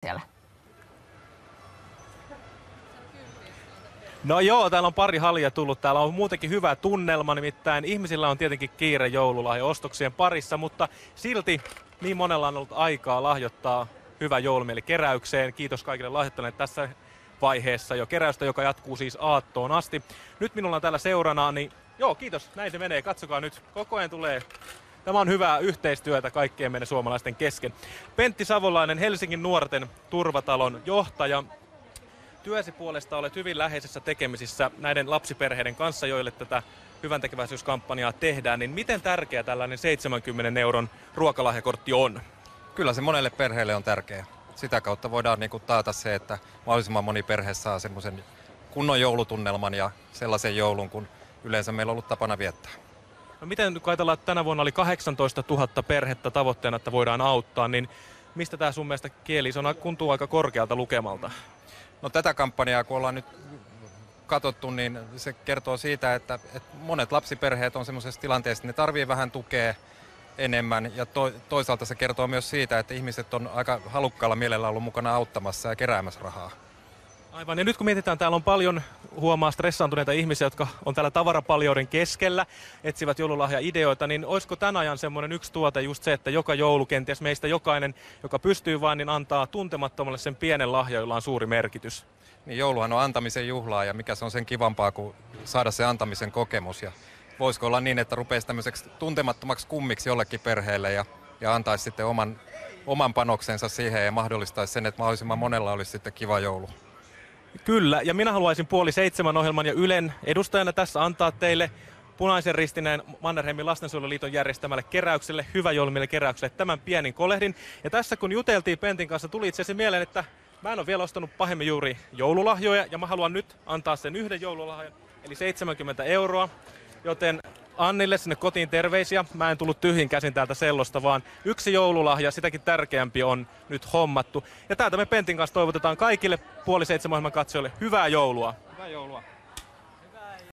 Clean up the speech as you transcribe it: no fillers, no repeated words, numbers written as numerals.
siellä? No joo, täällä on pari halia tullut. Täällä on muutenkin hyvä tunnelma, nimittäin ihmisillä on tietenkin kiire joululahjaostoksien parissa, mutta silti niin monella on ollut aikaa lahjoittaa hyvä joulumieli keräykseen. Kiitos kaikille lahjoittaneille tässä vaiheessa jo keräystä, joka jatkuu siis aattoon asti. Nyt minulla on täällä seurana, niin joo, kiitos, näin se menee. Katsokaa nyt, koko ajan tulee. Tämä on hyvää yhteistyötä kaikkien meidän suomalaisten kesken. Pentti Savolainen, Helsingin nuorten turvatalon johtaja. Työsi puolesta olet hyvin läheisessä tekemisissä näiden lapsiperheiden kanssa, joille tätä hyväntekeväisyyskampanjaa tehdään. Niin miten tärkeä tällainen 70 € ruokalahjakortti on? Kyllä se monelle perheelle on tärkeä. Sitä kautta voidaan taata se, että mahdollisimman moni perhe saa semmoisen kunnon joulutunnelman ja sellaisen joulun, kun yleensä meillä on ollut tapana viettää. No miten, kun ajatellaan, että tänä vuonna oli 18 000 perhettä tavoitteena, että voidaan auttaa, niin mistä tämä sun mielestä kieli? Se tuntuu aika korkealta lukemalta. No tätä kampanjaa, kun ollaan nyt katsottu, niin se kertoo siitä, että monet lapsiperheet on semmoisessa tilanteessa, että ne tarvii vähän tukea enemmän. Ja toisaalta se kertoo myös siitä, että ihmiset on aika halukkaalla mielellä ollut mukana auttamassa ja keräämässä rahaa. Aivan, ja nyt kun mietitään, täällä on paljon stressaantuneita ihmisiä, jotka on täällä tavarapaljouden keskellä, etsivät joululahjaideoita, niin olisiko tämän ajan semmoinen yksi tuote just se, että joka joulu kenties meistä jokainen, joka pystyy vain, niin antaa tuntemattomalle sen pienen lahja, jolla on suuri merkitys? Niin jouluhan on antamisen juhlaa ja mikä se on sen kivampaa kuin saada se antamisen kokemus. Ja voisiko olla niin, että rupeaisi tämmöiseksi tuntemattomaksi kummiksi jollekin perheelle ja antaisi sitten oman panoksensa siihen ja mahdollistaisi sen, että mahdollisimman monella olisi sitten kiva joulu. Kyllä, ja minä haluaisin 6:30 ohjelman ja Ylen edustajana tässä antaa teille Punaisen Ristineen Mannerheimin Lastensuojeluliiton järjestämälle keräykselle, hyvä joulumieli keräykselle, tämän pienin kolehdin. Ja tässä kun juteltiin Pentin kanssa, tuli itse asiassa mieleen, että mä en ole vielä ostanut pahemmin juuri joululahjoja, ja mä haluan nyt antaa sen yhden joululahjan, eli 70 €, joten Annille sinne kotiin terveisiä. Mä en tullut tyhjin käsin täältä sellosta, vaan yksi joululahja, sitäkin tärkeämpi on nyt hommattu. Ja täältä me Pentin kanssa toivotetaan kaikille 6:30 ohjelman katsojille hyvää joulua. Hyvää joulua.